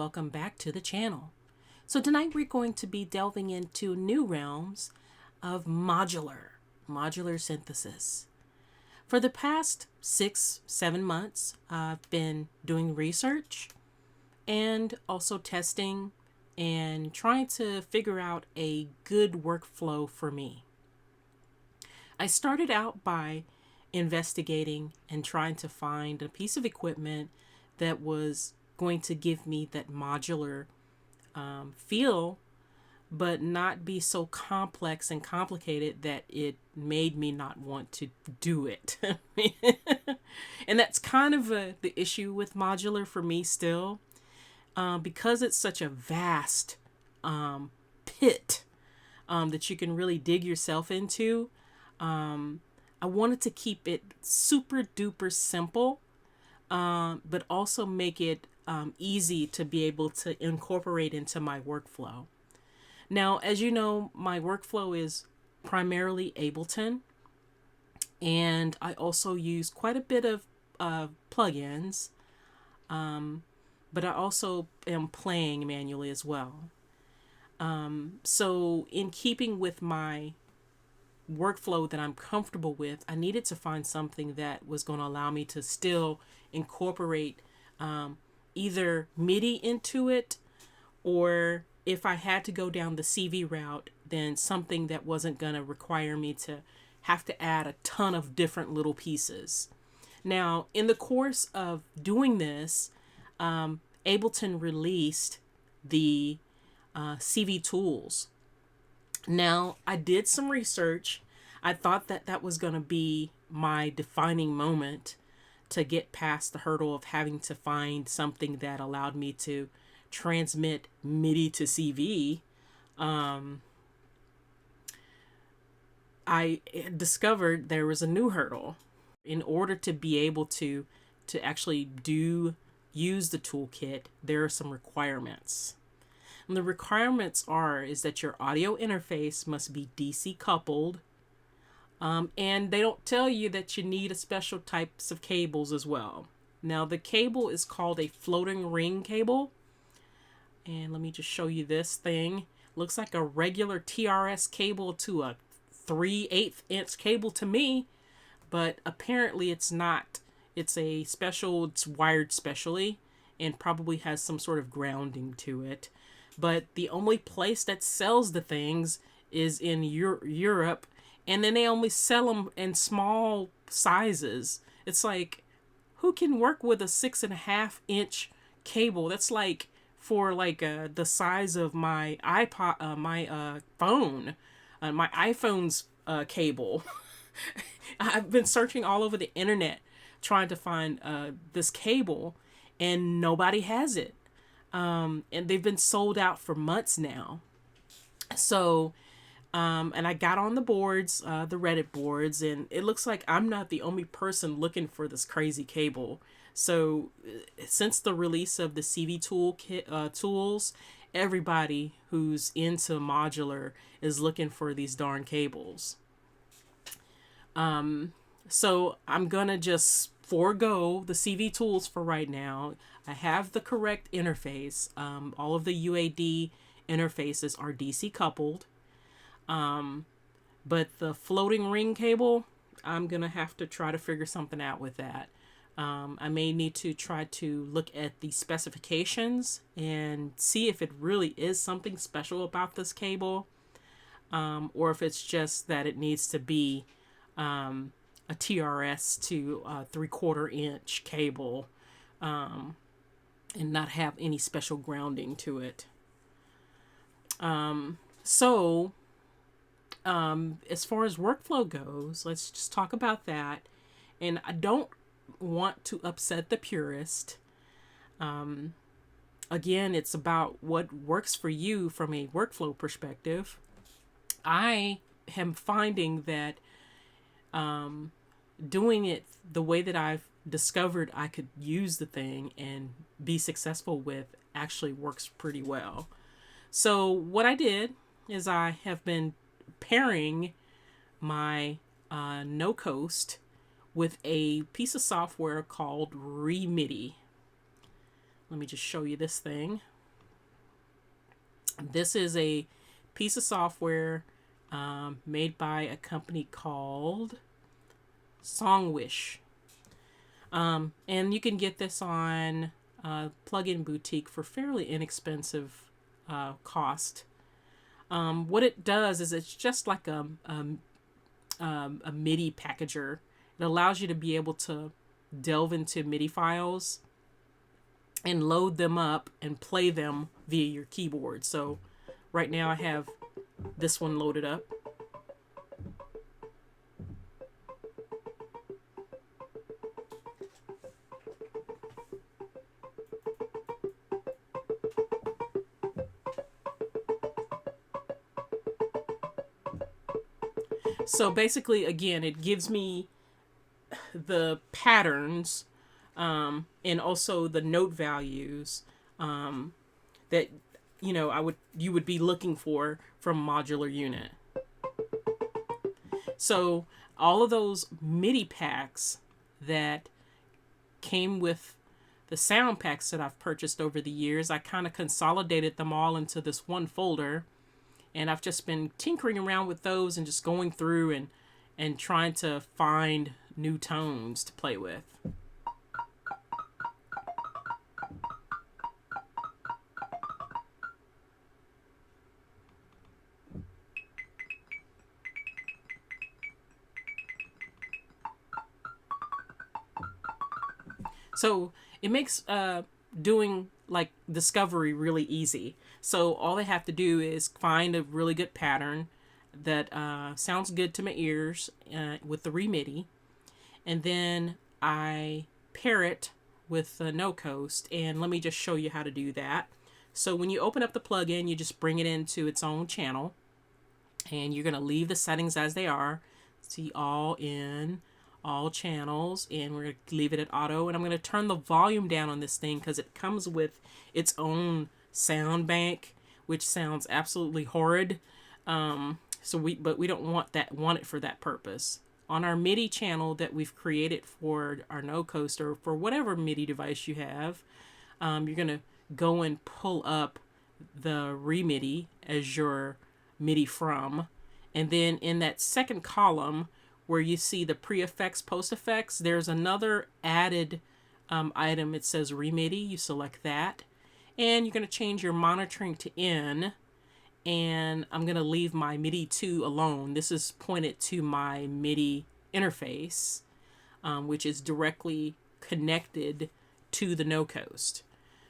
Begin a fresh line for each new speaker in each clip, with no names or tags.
welcome back to the channel. So tonight we're going to be delving into new realms of modular synthesis. For the past 6-7 months, I've been doing research and also testing and trying to figure out a good workflow for me. I started out by investigating and trying to find a piece of equipment that was going to give me that modular feel, but not be so complex and complicated that it made me not want to do it. And that's kind of the issue with modular for me still, because it's such a vast pit that you can really dig yourself into. I wanted to keep it super duper simple, but also make it easy to be able to incorporate into my workflow. Now, as you know, my workflow is primarily Ableton, and I also use quite a bit of plugins, but I also am playing manually as well. So in keeping with my workflow that I'm comfortable with, I needed to find something that was going to allow me to still incorporate either Midi into it, or if I had to go down the CV route, then something that wasn't going to require me to have to add a ton of different little pieces. Now, in the course of doing this, Ableton released the CV tools. Now, I did some research. I thought that that was going to be my defining moment to get past the hurdle of having to find something that allowed me to transmit MIDI to CV. I discovered there was a new hurdle. In order to be able to actually use the toolkit, there are some requirements. And the requirements is that your audio interface must be DC coupled. And they don't tell you that you need a special types of cables as well. Now, the cable is called a floating ring cable. And let me just show you this thing. Looks like a regular TRS cable to a 3/8 inch cable to me, but apparently it's not. It's wired specially and probably has some sort of grounding to it. But the only place that sells the things is in Europe, and then they only sell them in small sizes. It's like, who can work with a 6.5 inch cable? That's like for the size of my iPod, my phone, my iPhone's cable. I've been searching all over the internet trying to find this cable, and nobody has it. And they've been sold out for months now. So, and I got on the boards, the Reddit boards, and it looks like I'm not the only person looking for this crazy cable. So, since the release of the CV tools, everybody who's into modular is looking for these darn cables. So I'm gonna just forego the CV tools for right now. I have the correct interface. All of the UAD interfaces are DC coupled. But the floating ring cable, I'm gonna have to try to figure something out with that. I may need to try to look at the specifications and see if it really is something special about this cable, or if it's just that it needs to be a TRS to a 3/4 inch cable, and not have any special grounding to it. So as far as workflow goes, let's just talk about that. And I don't want to upset the purist. Again, it's about what works for you from a workflow perspective. I am finding that doing it the way that I've discovered I could use the thing and be successful with actually works pretty well. So what I did is I have been pairing my no coast with a piece of software called Midi. Let me just show you this thing. This is a piece of software made by a company called Songwish. And you can get this on Plugin Boutique for fairly inexpensive cost. What it does is it's just like a MIDI packager. It allows you to be able to delve into MIDI files and load them up and play them via your keyboard. So right now I have this one loaded up. So basically, again, it gives me the patterns and also the note values that you would be looking for from modular unit. So all of those MIDI packs that came with the sound packs that I've purchased over the years, I kind of consolidated them all into this one folder, and I've just been tinkering around with those and just going through and trying to find new tones to play with. So it makes doing like discovery really easy. So all I have to do is find a really good pattern that sounds good to my ears with the Midi, and then I pair it with the No Coast. And let me just show you how to do that. So when you open up the plugin, you just bring it into its own channel, and you're going to leave the settings as they are. See, all in, all channels, and we're going to leave it at auto. And I'm going to turn the volume down on this thing because it comes with its own sound bank, which sounds absolutely horrid. But we don't want it for that purpose. On our MIDI channel that we've created for our No Coast or for whatever MIDI device you have, you're going to go and pull up the Midi as your MIDI from. And then in that second column where you see the pre-effects, post-effects, there's another added item. It says Midi. You select that. And you're going to change your monitoring to in. And I'm going to leave my MIDI 2 alone. This is pointed to my MIDI interface, which is directly connected to the No Coast.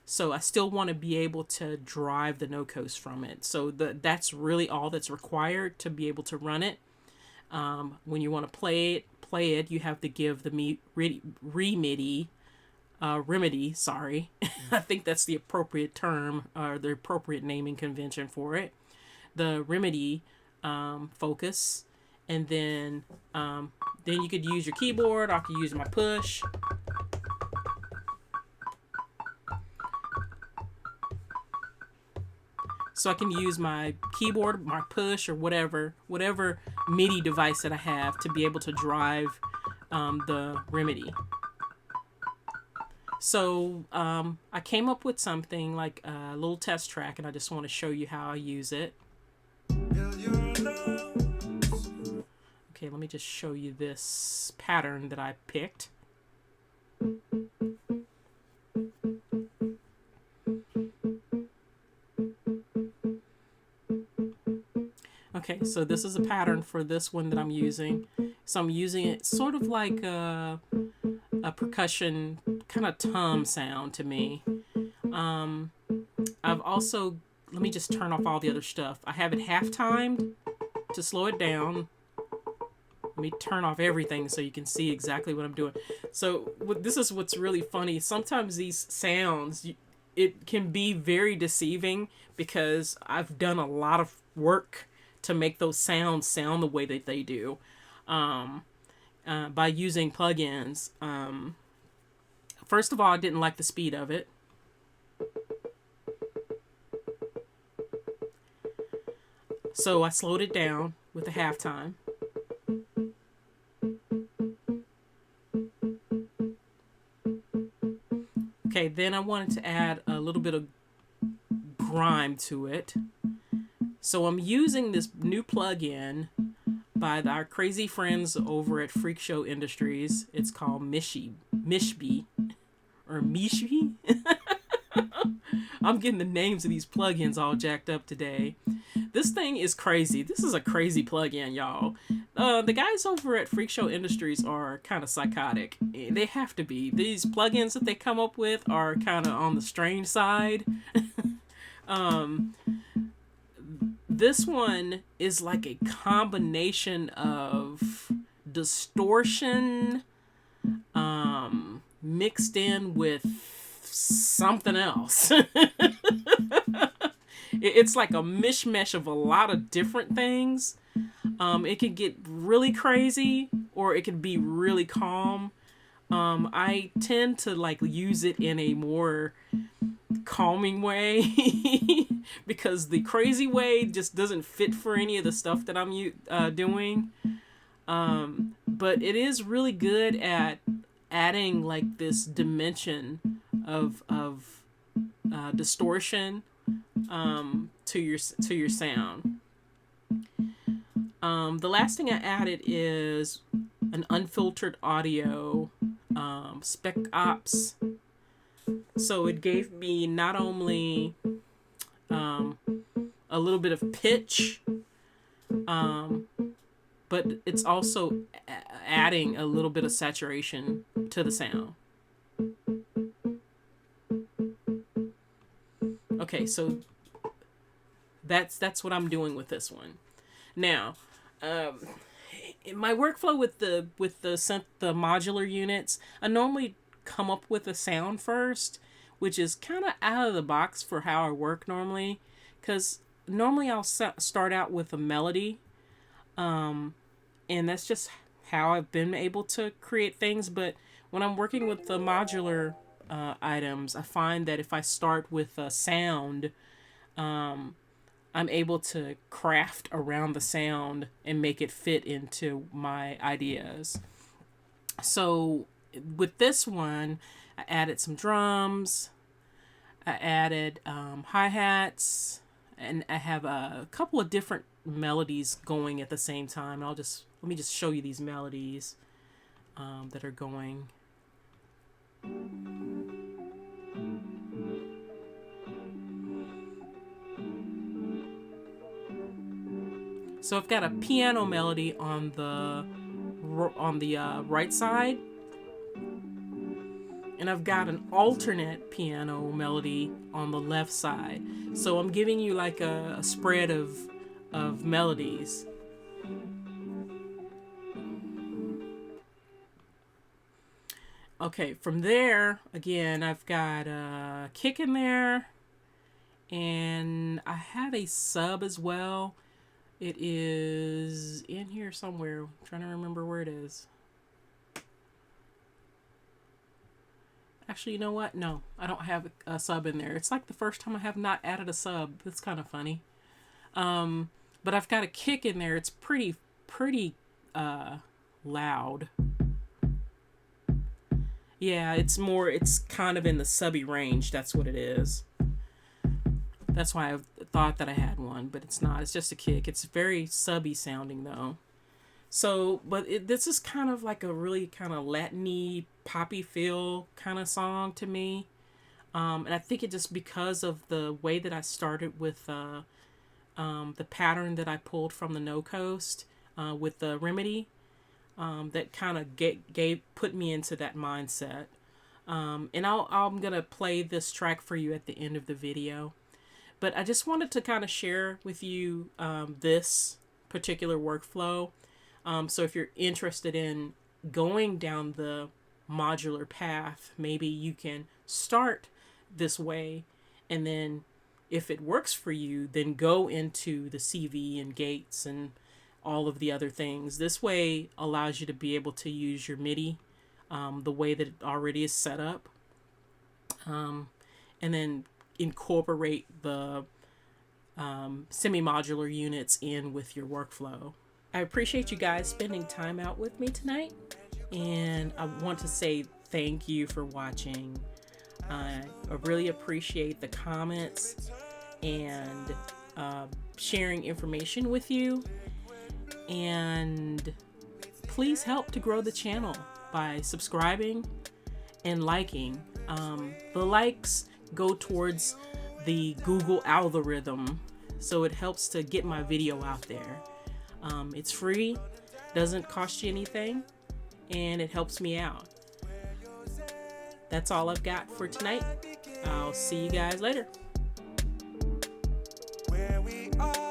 So I still want to be able to drive the No Coast from it. So that's really all that's required to be able to run it. When you want to play it, you have to give the remedy. I think that's the appropriate term or the appropriate naming convention for it. The remedy focus, and then you could use your keyboard. I could use my push. So I can use my keyboard, my push, or whatever MIDI device that I have to be able to drive the remedy. So I came up with something like a little test track, and I just want to show you how I use it. Okay, let me just show you this pattern that I picked. Okay, so this is a pattern for this one that I'm using. So I'm using it sort of like a percussion kind of tom sound to me. I've also, let me just turn off all the other stuff. I have it half timed to slow it down. Let me turn off everything so you can see exactly what I'm doing. So this is what's really funny. Sometimes these sounds, it can be very deceiving because I've done a lot of work to make those sounds sound the way that they do by using plugins. First of all, I didn't like the speed of it. So I slowed it down with the halftime. Okay, then I wanted to add a little bit of grime to it. So I'm using this new plugin by our crazy friends over at Freak Show Industries. It's called Mishby. I'm getting the names of these plugins all jacked up today. This thing is crazy. This is a crazy plugin, y'all. The guys over at Freak Show Industries are kind of psychotic. They have to be. These plugins that they come up with are kind of on the strange side. This one is like a combination of distortion mixed in with something else. It's like a mishmash of a lot of different things. It can get really crazy or it can be really calm. I tend to like use it in a more calming way because the crazy way just doesn't fit for any of the stuff that I'm doing. But it is really good at adding like this dimension of distortion to your sound. The last thing I added is an unfiltered audio spec ops. So it gave me not only a little bit of pitch, but it's also adding a little bit of saturation to the sound. Okay, so that's what I'm doing with this one. Now, in my workflow with the modular units, I normally come up with a sound first, which is kind of out of the box for how I work normally, because normally I'll start out with a melody, and that's just how I've been able to create things. But when I'm working with the modular items, I find that if I start with a sound, I'm able to craft around the sound and make it fit into my ideas. So with this one, I added some drums, I added hi-hats, and I have a couple of different melodies going at the same time. Let me just show you these melodies that are going. So I've got a piano melody on the right side, and I've got an alternate piano melody on the left side. So I'm giving you like a spread of melodies. Okay, from there, again, I've got a kick in there, and I have a sub as well. It is in here somewhere. I'm trying to remember where it is. Actually, you know what? No, I don't have a sub in there. It's like the first time I have not added a sub. That's kind of funny. But I've got a kick in there. It's pretty loud. Yeah, it's kind of in the subby range. That's what it is. That's why I thought that I had one, but it's not. It's just a kick. It's very subby sounding though. So, but this is kind of like a really kind of Latin-y, poppy feel kind of song to me. And I think it just because of the way that I started with the pattern that I pulled from the No Coast with the Remedy, that kind of put me into that mindset. And I'm gonna play this track for you at the end of the video. But I just wanted to kind of share with you this particular workflow. So if you're interested in going down the modular path, maybe you can start this way, and then if it works for you, then go into the CV and gates and all of the other things. This way allows you to be able to use your Midi the way that it already is set up, and then incorporate the semi-modular units in with your workflow. I appreciate you guys spending time out with me tonight, and I want to say thank you for watching. I really appreciate the comments and sharing information with you. And please help to grow the channel by subscribing and liking. The likes go towards the Google algorithm, so it helps to get my video out there. It's free, doesn't cost you anything, and it helps me out. That's all I've got for tonight. I'll see you guys later. Where we are.